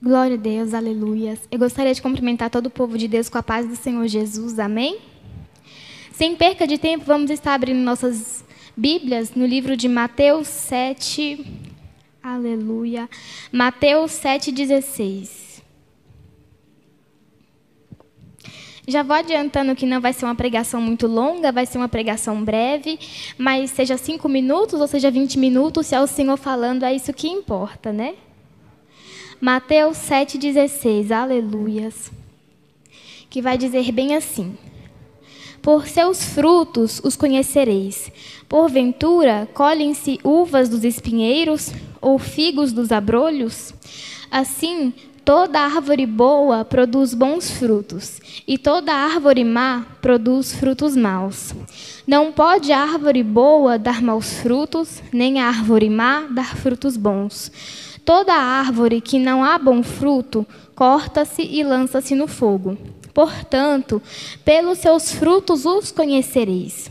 Glória a Deus, aleluias. Eu gostaria de cumprimentar todo o povo de Deus com a paz do Senhor Jesus, amém? Sem perca de tempo, vamos estar abrindo nossas Bíblias no livro de Mateus 7, aleluia, Mateus 7,16. Já vou adiantando que não vai ser uma pregação muito longa, vai ser uma pregação breve, mas seja 5 minutos ou seja 20 minutos, se é o Senhor falando, é isso que importa, né? Mateus 7,16, aleluias, que vai dizer bem assim: por seus frutos os conhecereis. Porventura, colhem-se uvas dos espinheiros ou figos dos abrolhos? Assim, toda árvore boa produz bons frutos, e toda árvore má produz frutos maus. Não pode a árvore boa dar maus frutos, nem a árvore má dar frutos bons. Toda árvore que não há bom fruto, corta-se e lança-se no fogo. Portanto, pelos seus frutos os conhecereis.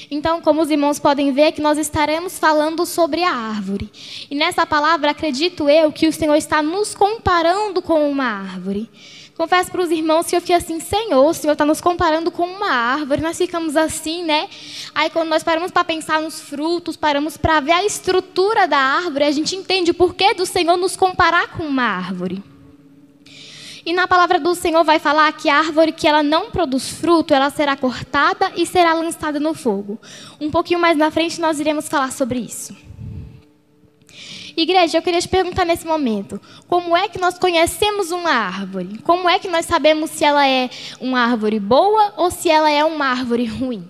Então, como os irmãos podem ver, que nós estaremos falando sobre a árvore. E nessa palavra, acredito eu, que o Senhor está nos comparando com uma árvore. Confesso para os irmãos que eu fiquei assim, Senhor, o Senhor está nos comparando com uma árvore. Nós ficamos assim, né? Aí, quando nós paramos para pensar nos frutos, paramos para ver a estrutura da árvore, a gente entende o porquê do Senhor nos comparar com uma árvore. E na palavra do Senhor vai falar que a árvore que ela não produz fruto, ela será cortada e será lançada no fogo. Um pouquinho mais na frente nós iremos falar sobre isso. Igreja, eu queria te perguntar nesse momento, como é que nós conhecemos uma árvore? Como é que nós sabemos se ela é uma árvore boa ou se ela é uma árvore ruim?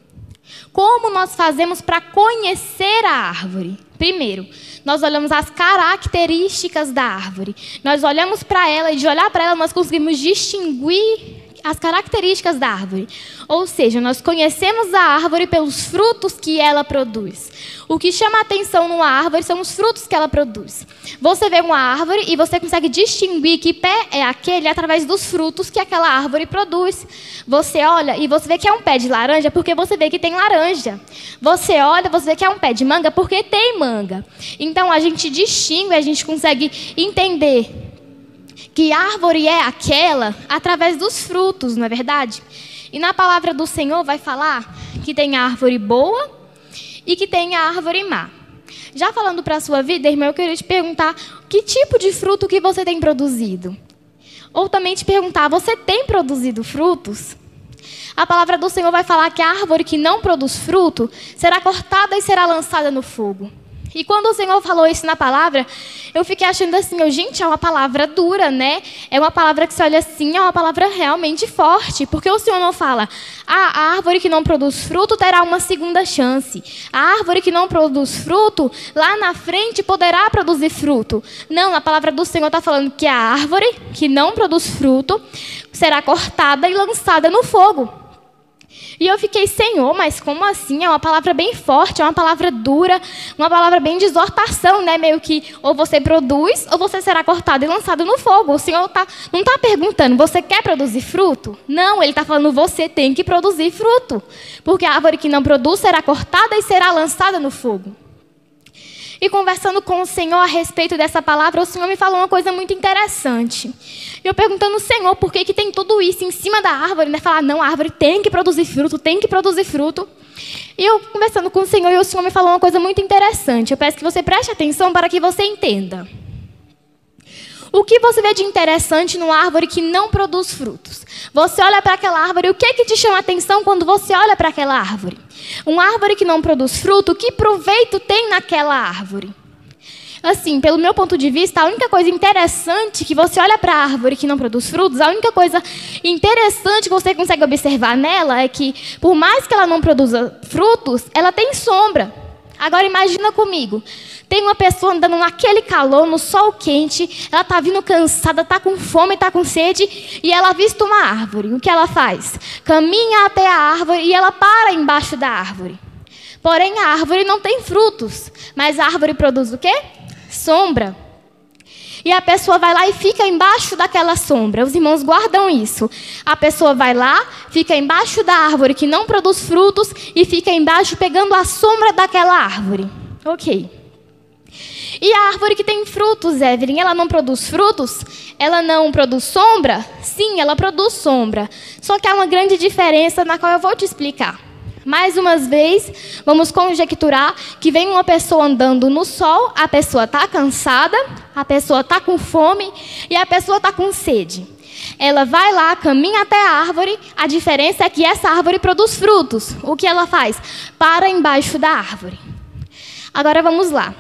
Como nós fazemos para conhecer a árvore? Primeiro, nós olhamos as características da árvore. Nós olhamos para ela e de olhar para ela nós conseguimos distinguir as características da árvore. Ou seja, nós conhecemos a árvore pelos frutos que ela produz. O que chama a atenção numa árvore são os frutos que ela produz. Você vê uma árvore e você consegue distinguir que pé é aquele através dos frutos que aquela árvore produz. Você olha e você vê que é um pé de laranja porque você vê que tem laranja. Você olha, você vê que é um pé de manga porque tem manga. Então a gente distingue, a gente consegue entender que árvore é aquela através dos frutos, não é verdade? E na palavra do Senhor vai falar que tem a árvore boa e que tem a árvore má. Já falando para a sua vida, irmão, eu queria te perguntar que tipo de fruto que você tem produzido? Ou também te perguntar, você tem produzido frutos? A palavra do Senhor vai falar que a árvore que não produz fruto será cortada e será lançada no fogo. E quando o Senhor falou isso na palavra, eu fiquei achando assim, gente, é uma palavra dura, né? É uma palavra que se olha assim, é uma palavra realmente forte. Porque o Senhor não fala, a árvore que não produz fruto terá uma segunda chance. A árvore que não produz fruto, lá na frente poderá produzir fruto. Não, a palavra do Senhor está falando que a árvore que não produz fruto será cortada e lançada no fogo. E eu fiquei, Senhor, mas como assim? É uma palavra bem forte, é uma palavra dura, uma palavra bem de exortação, né? Meio que ou você produz ou você será cortado e lançado no fogo. O Senhor não está perguntando, você quer produzir fruto? Não, Ele está falando, você tem que produzir fruto. Porque a árvore que não produz será cortada e será lançada no fogo. E conversando com o Senhor a respeito dessa palavra, o Senhor me falou uma coisa muito interessante. Eu perguntando, Senhor, por que tem tudo isso em cima da árvore? Né? Falar, não, a árvore tem que produzir fruto, tem que produzir fruto. E eu conversando com o Senhor, e o Senhor me falou uma coisa muito interessante. Eu peço que você preste atenção para que você entenda. O que você vê de interessante numa árvore que não produz frutos? Você olha para aquela árvore, o que te chama a atenção quando você olha para aquela árvore? Uma árvore que não produz fruto, que proveito tem naquela árvore? Assim, pelo meu ponto de vista, a única coisa interessante que você olha para a árvore que não produz frutos, a única coisa interessante que você consegue observar nela é que, por mais que ela não produza frutos, ela tem sombra. Agora imagina comigo, tem uma pessoa andando naquele calor, no sol quente, ela está vindo cansada, está com fome, está com sede, e ela avista uma árvore. O que ela faz? Caminha até a árvore e ela para embaixo da árvore. Porém, a árvore não tem frutos, mas a árvore produz o quê? Sombra. E a pessoa vai lá e fica embaixo daquela sombra. Os irmãos guardam isso. A pessoa vai lá, fica embaixo da árvore que não produz frutos e fica embaixo pegando a sombra daquela árvore. Ok. E a árvore que tem frutos, Evelyn, ela não produz frutos? Ela não produz sombra? Sim, ela produz sombra. Só que há uma grande diferença na qual eu vou te explicar. Mais uma vez, vamos conjecturar que vem uma pessoa andando no sol, a pessoa está cansada, a pessoa está com fome e a pessoa está com sede. Ela vai lá, caminha até a árvore, a diferença é que essa árvore produz frutos. O que ela faz? Para embaixo da árvore. Agora vamos lá.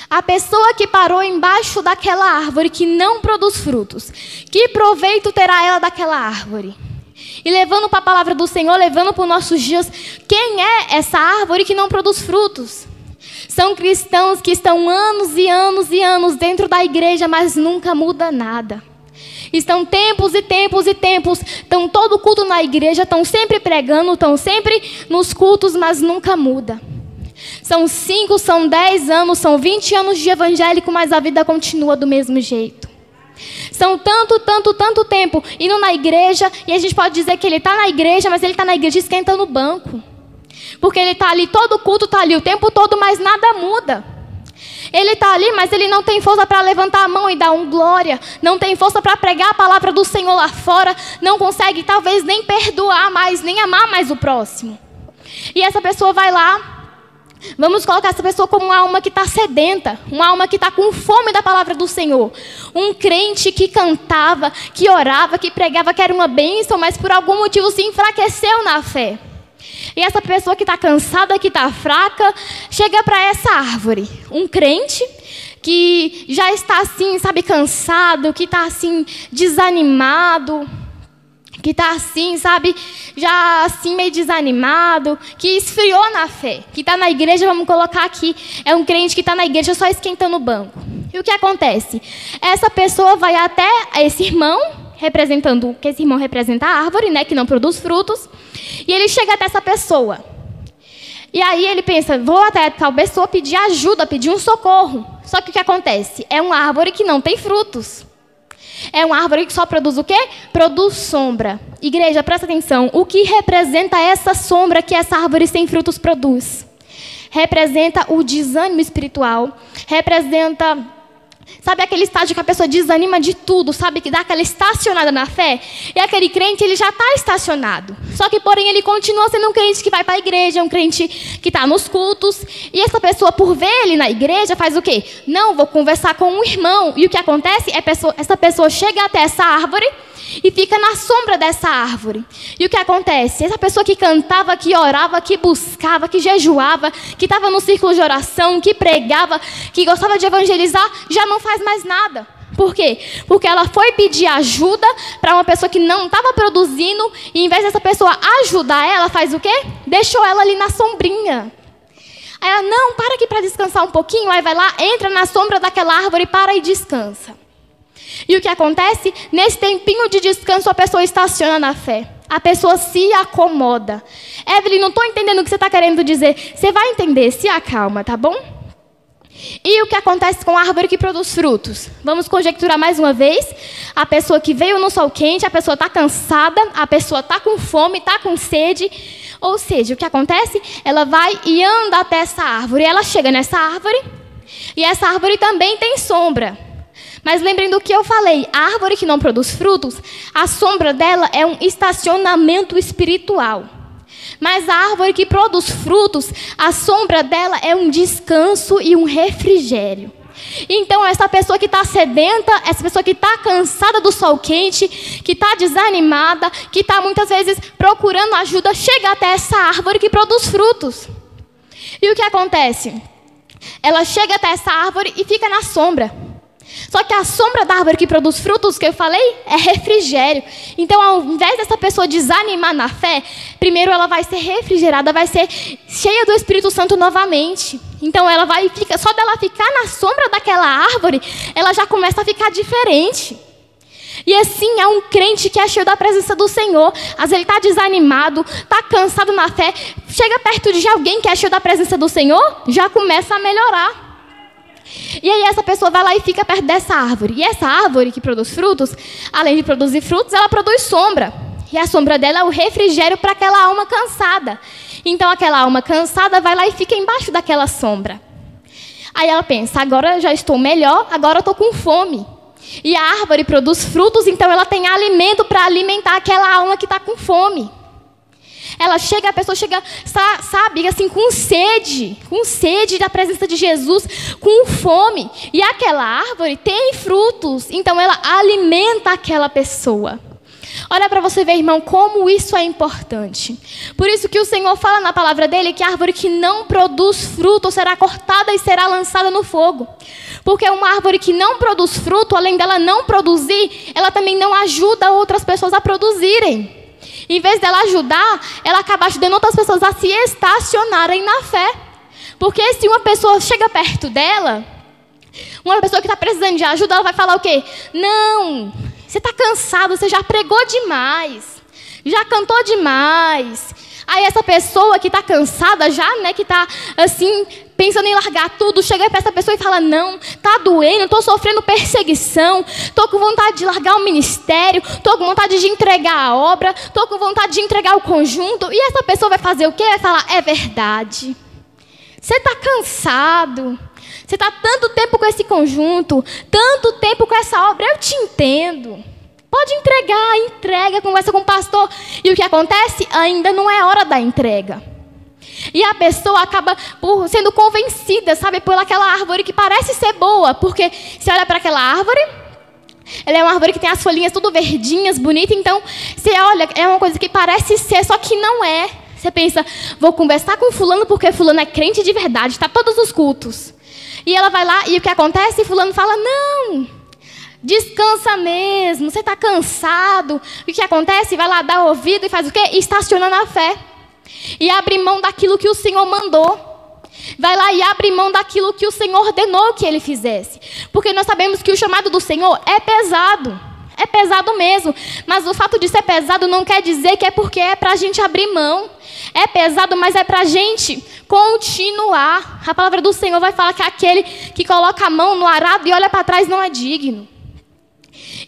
A pessoa que parou embaixo daquela árvore que não produz frutos, que proveito terá ela daquela árvore? E levando para a palavra do Senhor, levando para os nossos dias, quem é essa árvore que não produz frutos? São cristãos que estão anos e anos e anos dentro da igreja, mas nunca muda nada. Estão tempos e tempos e tempos, estão todo culto na igreja, estão sempre pregando, estão sempre nos cultos, mas nunca muda. São 5, são 10 anos, são 20 anos de evangélico, mas a vida continua do mesmo jeito. São tanto tempo indo na igreja, e a gente pode dizer que ele está na igreja, mas ele está na igreja esquentando o banco. Porque ele está ali, todo culto está ali o tempo todo, mas nada muda. Ele está ali, mas ele não tem força para levantar a mão e dar um glória. Não tem força para pregar a palavra do Senhor lá fora. Não consegue, talvez, nem perdoar mais, nem amar mais o próximo. E essa pessoa vai lá. Vamos colocar essa pessoa como uma alma que está sedenta, uma alma que está com fome da palavra do Senhor. Um crente que cantava, que orava, que pregava, que era uma bênção, mas por algum motivo se enfraqueceu na fé. E essa pessoa que está cansada, que está fraca, chega para essa árvore. Um crente que já está assim, sabe, cansado, que está assim, desanimado, que está assim, sabe, já assim meio desanimado, que esfriou na fé, que está na igreja, vamos colocar aqui, é um crente que está na igreja só esquentando o banco. E o que acontece? Essa pessoa vai até esse irmão, representando, que esse irmão representa a árvore, né, que não produz frutos, e ele chega até essa pessoa. E aí ele pensa, vou até tal pessoa pedir ajuda, pedir um socorro. Só que o que acontece? É uma árvore que não tem frutos. É uma árvore que só produz o quê? Produz sombra. Igreja, presta atenção. O que representa essa sombra que essa árvore sem frutos produz? Representa o desânimo espiritual. Representa, sabe, aquele estágio que a pessoa desanima de tudo, sabe, que dá aquela estacionada na fé? E aquele crente, ele já está estacionado. Só que, porém, ele continua sendo um crente que vai para a igreja, um crente que está nos cultos. E essa pessoa, por ver ele na igreja, faz o quê? Não, vou conversar com um irmão. E o que acontece? Essa pessoa chega até essa árvore e fica na sombra dessa árvore. E o que acontece? Essa pessoa que cantava, que orava, que buscava, que jejuava, que estava no círculo de oração, que pregava, que gostava de evangelizar, já não faz mais nada. Por quê? Porque ela foi pedir ajuda para uma pessoa que não estava produzindo, e em vez dessa pessoa ajudar ela, faz o quê? Deixou ela ali na sombrinha. Aí ela, não, para aqui para descansar um pouquinho. Aí vai lá, entra na sombra daquela árvore, para e descansa. E o que acontece? Nesse tempinho de descanso, a pessoa estaciona na fé. A pessoa se acomoda. Evelyn, não estou entendendo o que você está querendo dizer. Você vai entender, se acalma, tá bom? E o que acontece com a árvore que produz frutos? Vamos conjecturar mais uma vez. A pessoa que veio no sol quente, a pessoa está cansada, a pessoa está com fome, está com sede. Ou seja, o que acontece? Ela vai e anda até essa árvore. Ela chega nessa árvore, e essa árvore também tem sombra. Mas lembrem do que eu falei, a árvore que não produz frutos, a sombra dela é um estacionamento espiritual. Mas a árvore que produz frutos, a sombra dela é um descanso e um refrigério. Então, essa pessoa que está sedenta, essa pessoa que está cansada do sol quente, que está desanimada, que está muitas vezes procurando ajuda, chega até essa árvore que produz frutos. E o que acontece? Ela chega até essa árvore e fica na sombra. Só que a sombra da árvore que produz frutos, que eu falei, é refrigério. Então, ao invés dessa pessoa desanimar na fé, primeiro ela vai ser refrigerada, vai ser cheia do Espírito Santo novamente. Então, ela vai ficar, só dela ficar na sombra daquela árvore, ela já começa a ficar diferente. E assim é um crente que é cheio da presença do Senhor. Às vezes ele está desanimado, está cansado na fé, chega perto de alguém que é cheio da presença do Senhor, já começa a melhorar. E aí essa pessoa vai lá e fica perto dessa árvore. E essa árvore que produz frutos, além de produzir frutos, ela produz sombra. E a sombra dela é o refrigério para aquela alma cansada. Então aquela alma cansada vai lá e fica embaixo daquela sombra. Aí ela pensa, agora eu já estou melhor, agora eu estou com fome. E a árvore produz frutos, então ela tem alimento para alimentar aquela alma que está com fome. A pessoa chega, sabe, assim, com sede da presença de Jesus, com fome. E aquela árvore tem frutos, então ela alimenta aquela pessoa. Olha para você ver, irmão, como isso é importante. Por isso que o Senhor fala na palavra dele que a árvore que não produz fruto será cortada e será lançada no fogo. Porque uma árvore que não produz fruto, além dela não produzir, ela também não ajuda outras pessoas a produzirem. Em vez dela ajudar, ela acaba ajudando outras pessoas a se estacionarem na fé. Porque se uma pessoa chega perto dela, uma pessoa que está precisando de ajuda, ela vai falar o quê? Não, você está cansado, você já pregou demais, já cantou demais. Aí essa pessoa que está cansada já, né, que está assim, pensando em largar tudo, chega para essa pessoa e fala, não, está doendo, estou sofrendo perseguição, estou com vontade de largar o ministério, estou com vontade de entregar a obra, estou com vontade de entregar o conjunto. E essa pessoa vai fazer o quê? Vai falar, é verdade. Você está cansado, você está tanto tempo com esse conjunto, tanto tempo com essa obra, eu te entendo. Pode entregar, entrega, conversa com o pastor. E o que acontece? Ainda não é hora da entrega. E a pessoa acaba sendo convencida, sabe, por aquela árvore que parece ser boa. Porque você olha para aquela árvore, ela é uma árvore que tem as folhinhas tudo verdinhas, bonitas. Então, você olha, é uma coisa que parece ser, só que não é. Você pensa, vou conversar com fulano porque fulano é crente de verdade, está todos os cultos. E ela vai lá, e o que acontece? Fulano fala, não, descansa mesmo, você está cansado. E o que acontece? Vai lá dar ouvido e faz o quê? Estaciona na fé. E abre mão daquilo que o Senhor mandou. Vai lá e abre mão daquilo que o Senhor ordenou que ele fizesse. Porque nós sabemos que o chamado do Senhor é pesado. É pesado mesmo. Mas o fato de ser pesado não quer dizer que é porque é para a gente abrir mão. É pesado, mas é para a gente continuar. A palavra do Senhor vai falar que aquele que coloca a mão no arado e olha para trás não é digno.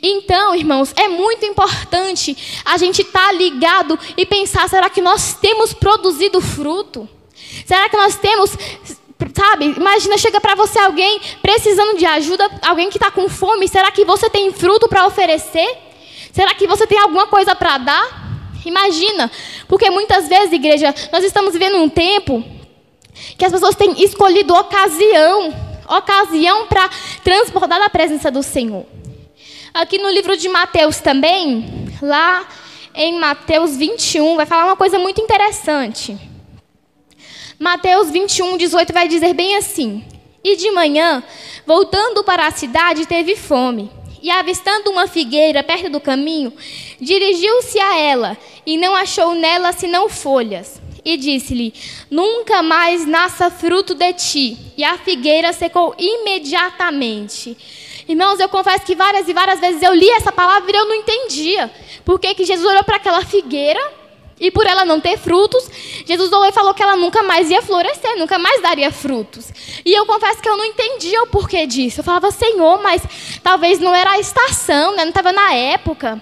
Então, irmãos, é muito importante a gente estar ligado e pensar, será que nós temos produzido fruto? Será que nós temos, sabe, imagina, chega para você alguém precisando de ajuda, alguém que está com fome, será que você tem fruto para oferecer? Será que você tem alguma coisa para dar? Imagina, porque muitas vezes, igreja, nós estamos vivendo um tempo que as pessoas têm escolhido ocasião para transbordar da presença do Senhor. Aqui no livro de Mateus também, lá em Mateus 21, vai falar uma coisa muito interessante. Mateus 21, 18 vai dizer bem assim: E de manhã, voltando para a cidade, teve fome. E avistando uma figueira perto do caminho, dirigiu-se a ela, e não achou nela senão folhas. E disse-lhe, nunca mais nasça fruto de ti. E a figueira secou imediatamente. Irmãos, eu confesso que várias e várias vezes eu li essa palavra e eu não entendia. Por que Jesus olhou para aquela figueira e por ela não ter frutos, Jesus olhou e falou que ela nunca mais ia florescer, nunca mais daria frutos. E eu confesso que eu não entendia o porquê disso. Eu falava, Senhor, mas talvez não era a estação, né? Não estava na época.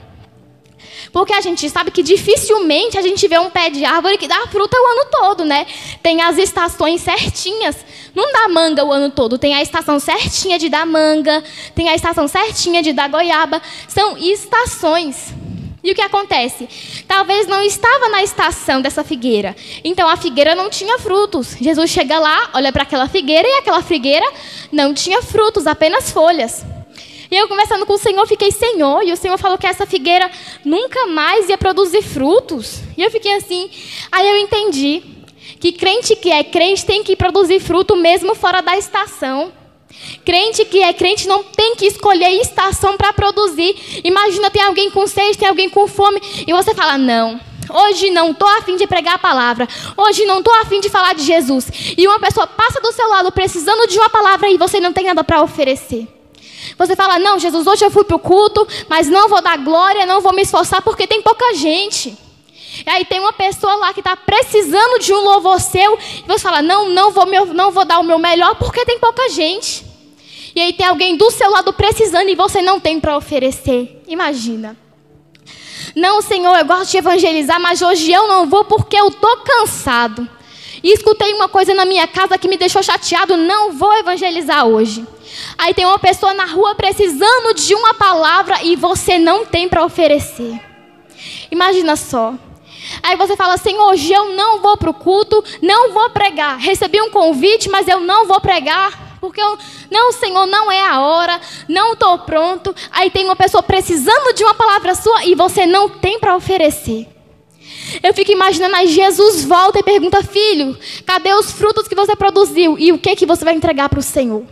Porque a gente sabe que dificilmente a gente vê um pé de árvore que dá fruta o ano todo, né? Tem as estações certinhas. Não dá manga o ano todo. Tem a estação certinha de dar manga. Tem a estação certinha de dar goiaba. São estações. E o que acontece? Talvez não estava na estação dessa figueira. Então a figueira não tinha frutos. Jesus chega lá, olha para aquela figueira e aquela figueira não tinha frutos, apenas folhas. E eu conversando com o Senhor, fiquei, Senhor, e o Senhor falou que essa figueira nunca mais ia produzir frutos. E eu fiquei assim, aí eu entendi que crente que é crente tem que produzir fruto mesmo fora da estação. Crente que é crente não tem que escolher estação para produzir. Imagina, tem alguém com sede, tem alguém com fome, e você fala, não, hoje não estou a fim de pregar a palavra, hoje não estou a fim de falar de Jesus. E uma pessoa passa do seu lado precisando de uma palavra e você não tem nada para oferecer. Você fala, não, Jesus, hoje eu fui para o culto, mas não vou dar glória, não vou me esforçar porque tem pouca gente. E aí tem uma pessoa lá que está precisando de um louvor seu, e você fala, não vou dar o meu melhor porque tem pouca gente. E aí tem alguém do seu lado precisando e você não tem para oferecer. Imagina. Não, Senhor, eu gosto de evangelizar, mas hoje eu não vou porque eu estou cansado. e escutei uma coisa na minha casa que me deixou chateado, não vou evangelizar hoje. Aí tem uma pessoa na rua precisando de uma palavra e você não tem para oferecer. Imagina só. Aí você fala assim, hoje eu não vou para o culto, não vou pregar. Recebi um convite, mas eu não vou pregar, porque não, Senhor, não é a hora, não estou pronto. Aí tem uma pessoa precisando de uma palavra sua e você não tem para oferecer. Eu fico imaginando, aí Jesus volta e pergunta, filho, cadê os frutos que você produziu? E o que você vai entregar para o Senhor?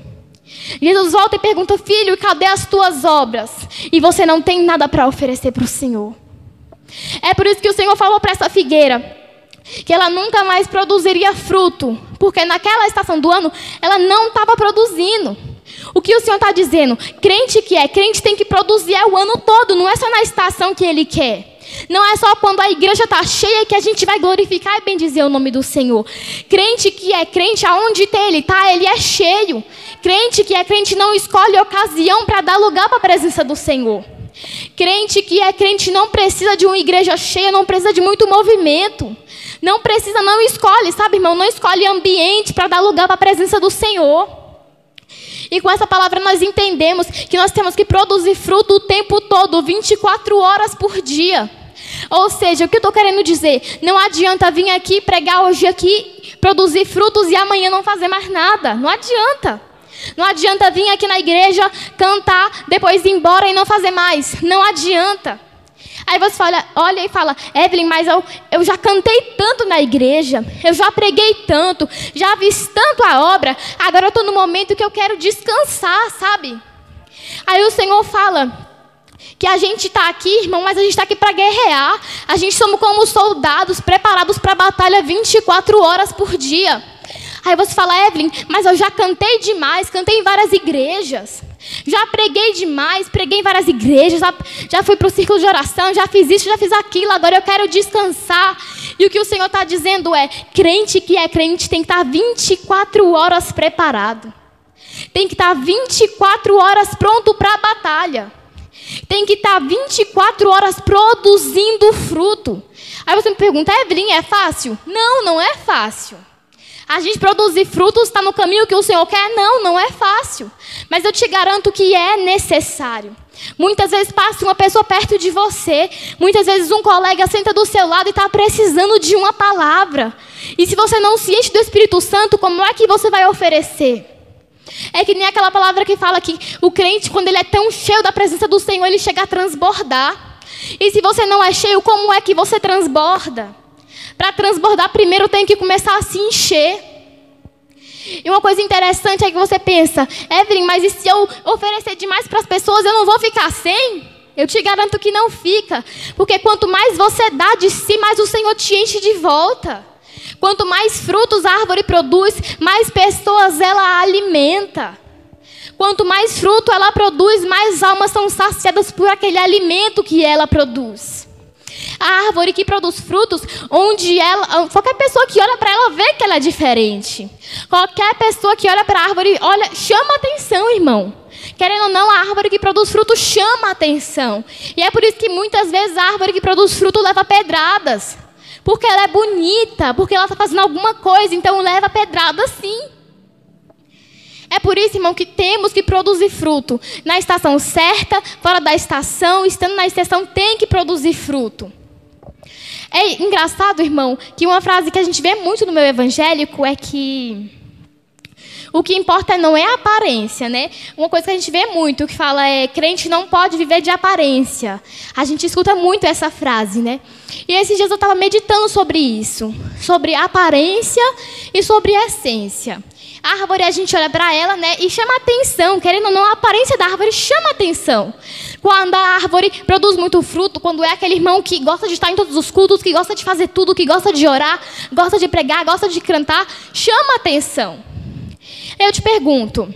Jesus volta e pergunta, filho, cadê as tuas obras? E você não tem nada para oferecer para o Senhor. É por isso que o Senhor falou para essa figueira que ela nunca mais produziria fruto, porque naquela estação do ano ela não estava produzindo. O que o Senhor está dizendo? Crente que é crente tem que produzir o ano todo, não é só na estação que Ele quer. Não é só quando a igreja está cheia que a gente vai glorificar e bendizer o nome do Senhor. Crente que é crente, aonde Ele está, Ele é cheio. Crente que é crente não escolhe ocasião para dar lugar para a presença do Senhor. Crente que é crente não precisa de uma igreja cheia, não precisa de muito movimento. Não precisa, não escolhe, sabe, irmão? Não escolhe ambiente para dar lugar para a presença do Senhor. E com essa palavra nós entendemos que nós temos que produzir fruto o tempo todo, 24 horas por dia. Ou seja, o que eu estou querendo dizer? Não adianta vir aqui, pregar hoje aqui, produzir frutos e amanhã não fazer mais nada. Não adianta. Não adianta vir aqui na igreja, cantar, depois ir embora e não fazer mais. Não adianta. Aí você olha e fala, Evelyn, mas eu já cantei tanto na igreja, eu já preguei tanto, já fiz tanto a obra, agora eu estou no momento que eu quero descansar, sabe? Aí o Senhor fala que a gente está aqui, irmão, mas a gente está aqui para guerrear. A gente somos como soldados preparados para a batalha 24 horas por dia. Aí você fala, Evelyn, mas eu já cantei demais, cantei em várias igrejas. Já preguei demais, preguei em várias igrejas, já fui para o círculo de oração, já fiz isso, já fiz aquilo, agora eu quero descansar. E o que o Senhor está dizendo é, crente que é crente tem que estar 24 horas preparado. Tem que estar 24 horas pronto para a batalha. Tem que estar 24 horas produzindo fruto. Aí você me pergunta, Evelyn, é fácil? Não, não é fácil. A gente produzir frutos está no caminho que o Senhor quer? Não, não é fácil. Mas eu te garanto que é necessário. Muitas vezes passa uma pessoa perto de você. Muitas vezes um colega senta do seu lado e está precisando de uma palavra. E se você não se enche do Espírito Santo, como é que você vai oferecer? É que nem aquela palavra que fala que o crente, quando ele é tão cheio da presença do Senhor, ele chega a transbordar. E se você não é cheio, como é que você transborda? Para transbordar, primeiro tem que começar a se encher. E uma coisa interessante é que você pensa, Evelyn, mas e se eu oferecer demais para as pessoas, eu não vou ficar sem? Eu te garanto que não fica. Porque quanto mais você dá de si, mais o Senhor te enche de volta. Quanto mais frutos a árvore produz, mais pessoas ela alimenta. Quanto mais fruto ela produz, mais almas são saciadas por aquele alimento que ela produz. A árvore que produz frutos, onde ela, qualquer pessoa que olha para ela vê que ela é diferente. Qualquer pessoa que olha para a árvore, olha, chama atenção, irmão. Querendo ou não, a árvore que produz fruto chama atenção. E é por isso que muitas vezes a árvore que produz fruto leva pedradas. Porque ela é bonita, porque ela está fazendo alguma coisa, então leva pedrada sim. É por isso, irmão, que temos que produzir fruto. Na estação certa, fora da estação, estando na estação, tem que produzir fruto. É engraçado, irmão, que uma frase que a gente vê muito no meio evangélico é que o que importa não é a aparência, né? Uma coisa que a gente vê muito, que fala é crente não pode viver de aparência. A gente escuta muito essa frase, né? E esses dias eu estava meditando sobre isso, sobre aparência e sobre essência. A árvore, a gente olha para ela, né, e chama atenção. Querendo ou não, a aparência da árvore chama atenção. Quando a árvore produz muito fruto, quando é aquele irmão que gosta de estar em todos os cultos, que gosta de fazer tudo, que gosta de orar, gosta de pregar, gosta de cantar, chama atenção. Eu te pergunto,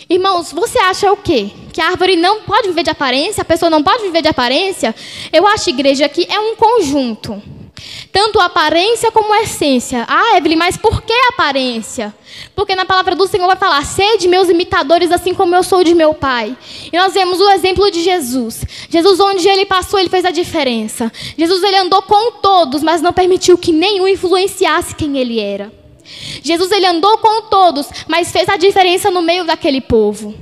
irmãos, você acha o quê? Que a árvore não pode viver de aparência? A pessoa não pode viver de aparência? Eu acho, igreja, que é um conjunto. Tanto a aparência como a essência. Ah, Evelyn, mas por que a aparência? Porque na palavra do Senhor vai falar: sede meus imitadores, assim como eu sou de meu Pai. E nós vemos o exemplo de Jesus. Jesus, onde ele passou, ele fez a diferença. Jesus, ele andou com todos, mas não permitiu que nenhum influenciasse quem ele era. Jesus, ele andou com todos, mas fez a diferença no meio daquele povo.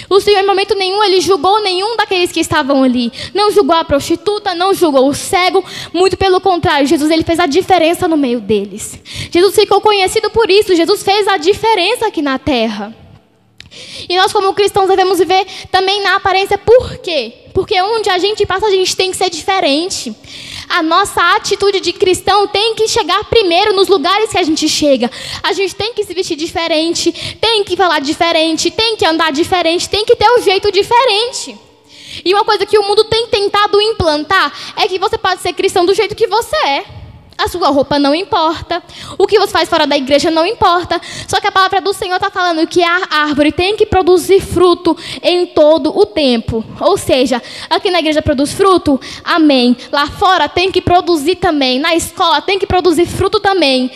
O Senhor, em momento nenhum, ele julgou nenhum daqueles que estavam ali. Não julgou a prostituta, não julgou o cego. Muito pelo contrário, Jesus, ele fez a diferença no meio deles. Jesus ficou conhecido por isso. Jesus fez a diferença aqui na terra. E nós, como cristãos, devemos viver também na aparência. Por quê? Porque onde a gente passa, a gente tem que ser diferente. A nossa atitude de cristão tem que chegar primeiro nos lugares que a gente chega. A gente tem que se vestir diferente, tem que falar diferente, tem que andar diferente, tem que ter um jeito diferente. E uma coisa que o mundo tem tentado implantar é que você pode ser cristão do jeito que você é. A sua roupa não importa. O que você faz fora da igreja não importa. Só que a palavra do Senhor está falando que a árvore tem que produzir fruto em todo o tempo. Ou seja, aqui na igreja produz fruto, amém. Lá fora tem que produzir também. Na escola tem que produzir fruto também.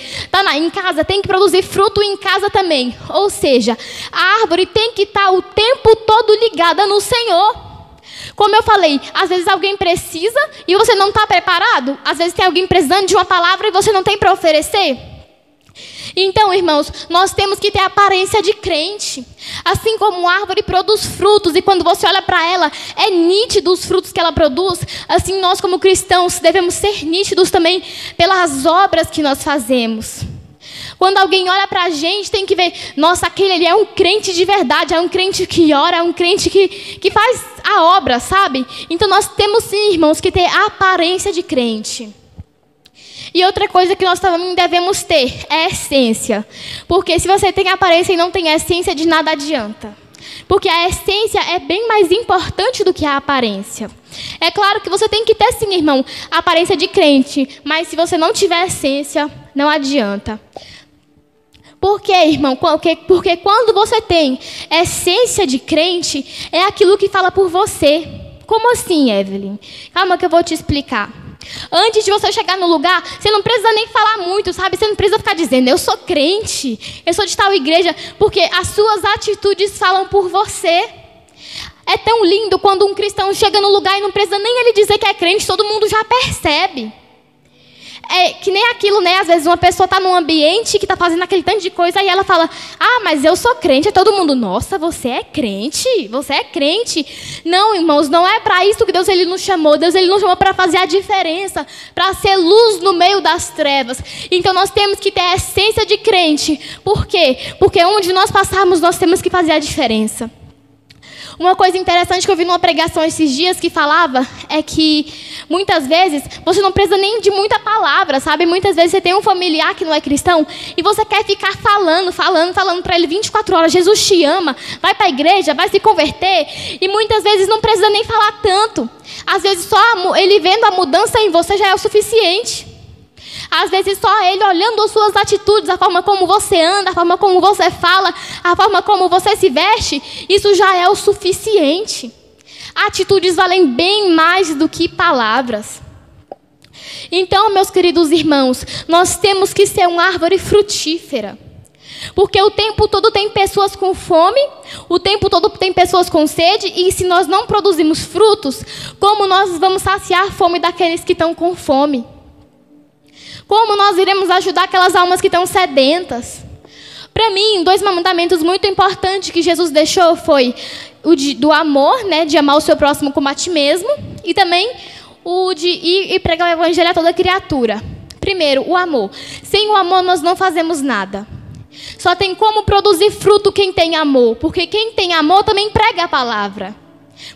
Em casa tem que produzir fruto em casa também. Ou seja, a árvore tem que estar o tempo todo ligada no Senhor. Como eu falei, às vezes alguém precisa e você não está preparado. Às vezes tem alguém precisando de uma palavra e você não tem para oferecer. Então, irmãos, nós temos que ter a aparência de crente. Assim como a árvore produz frutos e quando você olha para ela, é nítido os frutos que ela produz. Assim nós como cristãos devemos ser nítidos também pelas obras que nós fazemos. Quando alguém olha para a gente, tem que ver, nossa, aquele ali é um crente de verdade, é um crente que ora, é um crente que faz a obra, sabe? Então nós temos sim, irmãos, que ter a aparência de crente. E outra coisa que nós também devemos ter é a essência. Porque se você tem aparência e não tem essência, de nada adianta. Porque a essência é bem mais importante do que a aparência. É claro que você tem que ter sim, irmão, a aparência de crente. Mas se você não tiver essência, não adianta. Por quê, irmão? Porque quando você tem essência de crente, é aquilo que fala por você. Como assim, Evelyn? Calma que eu vou te explicar. Antes de você chegar no lugar, você não precisa nem falar muito, sabe? Você não precisa ficar dizendo, eu sou crente, eu sou de tal igreja, porque as suas atitudes falam por você. É tão lindo quando um cristão chega no lugar e não precisa nem ele dizer que é crente, todo mundo já percebe. É que nem aquilo, né? Às vezes uma pessoa está num ambiente que está fazendo aquele tanto de coisa e ela fala, ah, mas eu sou crente. É todo mundo, nossa, você é crente? Você é crente? Não, irmãos, não é para isso que Deus ele nos chamou. Deus ele nos chamou para fazer a diferença, para ser luz no meio das trevas. Então nós temos que ter a essência de crente. Por quê? Porque onde nós passarmos, nós temos que fazer a diferença. Uma coisa interessante que eu vi numa pregação esses dias que falava é que muitas vezes você não precisa nem de muita palavra, sabe? Muitas vezes você tem um familiar que não é cristão e você quer ficar falando para ele 24 horas. Jesus te ama, vai para a igreja, vai se converter. E muitas vezes não precisa nem falar tanto. Às vezes só ele vendo a mudança em você já é o suficiente. Às vezes só ele olhando as suas atitudes, a forma como você anda, a forma como você fala, a forma como você se veste, isso já é o suficiente. Atitudes valem bem mais do que palavras. Então, meus queridos irmãos, nós temos que ser uma árvore frutífera. Porque o tempo todo tem pessoas com fome, o tempo todo tem pessoas com sede, e se nós não produzimos frutos, como nós vamos saciar a fome daqueles que estão com fome? Como nós iremos ajudar aquelas almas que estão sedentas? Para mim, 2 mandamentos muito importantes que Jesus deixou foi o do amor, né, de amar o seu próximo como a ti mesmo, e também o de ir e pregar o evangelho a toda criatura. Primeiro, o amor. Sem o amor nós não fazemos nada. Só tem como produzir fruto quem tem amor, porque quem tem amor também prega a palavra.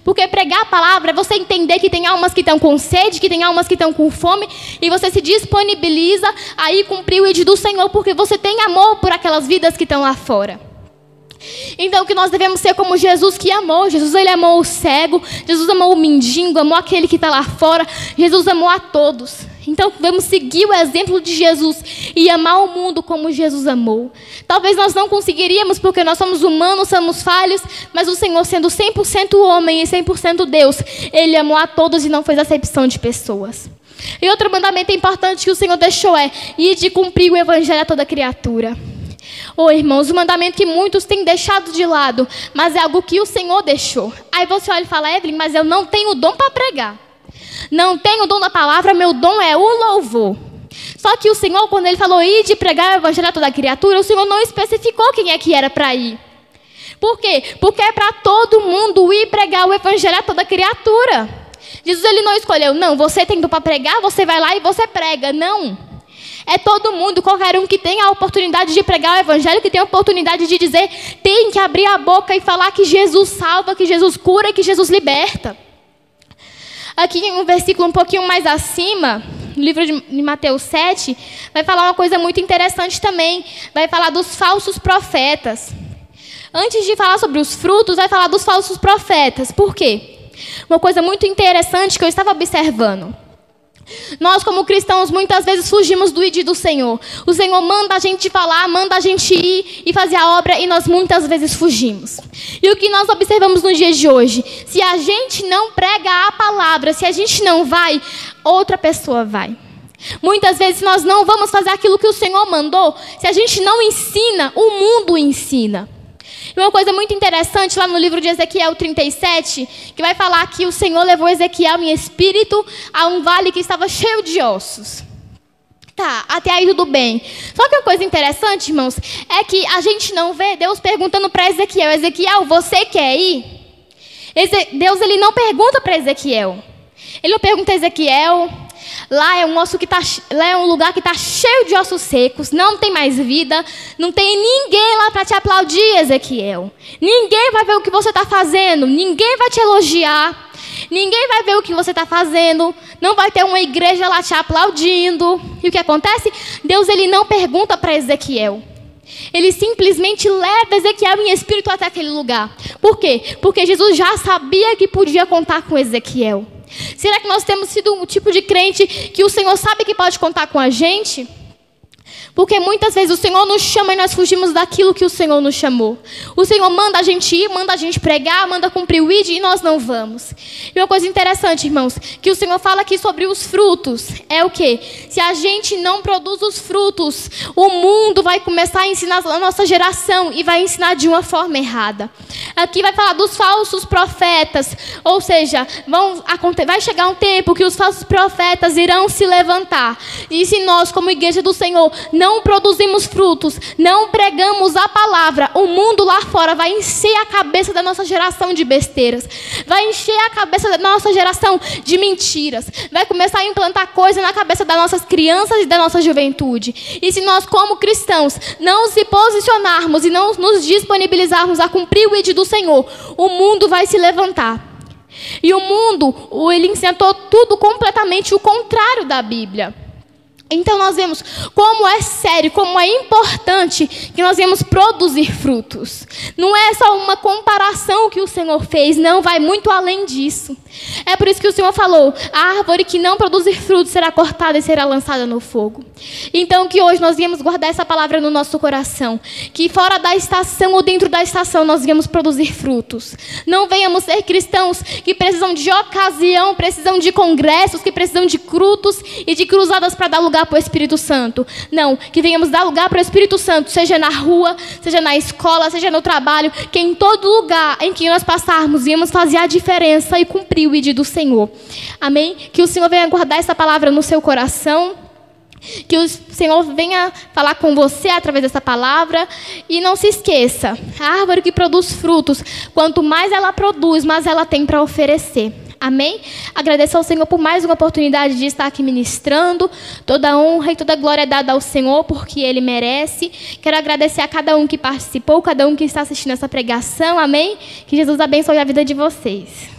Porque pregar a palavra é você entender que tem almas que estão com sede, que tem almas que estão com fome, e você se disponibiliza a ir cumprir o ID do Senhor, porque você tem amor por aquelas vidas que estão lá fora. Então, que nós devemos ser como Jesus que amou. Jesus, ele amou o cego, Jesus amou o mendigo, amou aquele que está lá fora, Jesus amou a todos. Então, vamos seguir o exemplo de Jesus e amar o mundo como Jesus amou. Talvez nós não conseguiríamos, porque nós somos humanos, somos falhos, mas o Senhor, sendo 100% homem e 100% Deus, ele amou a todos e não fez acepção de pessoas. E outro mandamento importante que o Senhor deixou é: ide cumprir o evangelho a toda criatura. Irmãos, o mandamento que muitos têm deixado de lado, mas é algo que o Senhor deixou. Aí você olha e fala: Evelyn, mas eu não tenho dom para pregar. Não tenho o dom da palavra, meu dom é o louvor. Só que o Senhor, quando Ele falou ir de pregar o evangelho a toda criatura, o Senhor não especificou quem é que era para ir. Por quê? Porque é para todo mundo ir pregar o evangelho a toda criatura. Jesus, Ele não escolheu: não, você tem dom para pregar, você vai lá e você prega. Não. É todo mundo, qualquer um que tem a oportunidade de pregar o evangelho, que tem a oportunidade de dizer, tem que abrir a boca e falar que Jesus salva, que Jesus cura e que Jesus liberta. Aqui em um versículo um pouquinho mais acima, no livro de Mateus 7, vai falar uma coisa muito interessante também. Vai falar dos falsos profetas. Antes de falar sobre os frutos, vai falar dos falsos profetas. Por quê? Uma coisa muito interessante que eu estava observando. Nós, como cristãos, muitas vezes fugimos do ID do Senhor. O Senhor manda a gente falar, manda a gente ir e fazer a obra, e nós muitas vezes fugimos. E o que nós observamos nos dias de hoje? Se a gente não prega a palavra, se a gente não vai, outra pessoa vai. Muitas vezes nós não vamos fazer aquilo que o Senhor mandou. Se a gente não ensina, o mundo ensina. E uma coisa muito interessante lá no livro de Ezequiel 37, que vai falar que o Senhor levou Ezequiel em espírito a um vale que estava cheio de ossos. Tá, até aí tudo bem. Só que uma coisa interessante, irmãos, é que a gente não vê Deus perguntando para Ezequiel: Ezequiel, você quer ir? Deus, Ele não pergunta para Ezequiel. Ele não pergunta a Ezequiel: lá é um lugar que está cheio de ossos secos, não tem mais vida, não tem ninguém lá para te aplaudir, Ezequiel. Ninguém vai ver o que você está fazendo, ninguém vai te elogiar, ninguém vai ver o que você está fazendo, não vai ter uma igreja lá te aplaudindo. E o que acontece? Deus, Ele não pergunta para Ezequiel. Ele simplesmente leva Ezequiel em espírito até aquele lugar. Por quê? Porque Jesus já sabia que podia contar com Ezequiel. Será que nós temos sido um tipo de crente que o Senhor sabe que pode contar com a gente? Porque muitas vezes o Senhor nos chama e nós fugimos daquilo que o Senhor nos chamou. O Senhor manda a gente ir, manda a gente pregar, manda cumprir o ID, e nós não vamos. E uma coisa interessante, irmãos, que o Senhor fala aqui sobre os frutos. É o quê? Se a gente não produz os frutos, o mundo vai começar a ensinar a nossa geração e vai ensinar de uma forma errada. Aqui vai falar dos falsos profetas. Ou seja, vai chegar um tempo que os falsos profetas irão se levantar. E se nós, como igreja do Senhor, não produzimos frutos, não pregamos a palavra, o mundo lá fora vai encher a cabeça da nossa geração de besteiras, vai encher a cabeça da nossa geração de mentiras, vai começar a implantar coisa na cabeça das nossas crianças e da nossa juventude. E se nós, como cristãos, não se posicionarmos e não nos disponibilizarmos a cumprir o ID do Senhor, o mundo vai se levantar. E o mundo, ele ensina tudo completamente o contrário da Bíblia. Então nós vemos como é sério, como é importante que nós vamos produzir frutos. Não é só uma comparação que o Senhor fez, não, vai muito além disso. É por isso que o Senhor falou: a árvore que não produzir frutos será cortada e será lançada no fogo. Então que hoje nós viemos guardar essa palavra no nosso coração, que fora da estação ou dentro da estação nós viemos produzir frutos. Não venhamos ser cristãos que precisam de ocasião, precisam de congressos, que precisam de cultos e de cruzadas para dar lugar para o Espírito Santo. Não, que venhamos dar lugar para o Espírito Santo, seja na rua, seja na escola, seja no trabalho, que em todo lugar em que nós passarmos, viemos fazer a diferença e cumprir o ID do Senhor. Amém? Que o Senhor venha guardar essa palavra no seu coração, que o Senhor venha falar com você através dessa palavra. E não se esqueça, a árvore que produz frutos, quanto mais ela produz, mais ela tem para oferecer. Amém? Agradeço ao Senhor por mais uma oportunidade de estar aqui ministrando. Toda a honra e toda a glória é dada ao Senhor, porque Ele merece. Quero agradecer a cada um que participou, cada um que está assistindo essa pregação. Amém? Que Jesus abençoe a vida de vocês.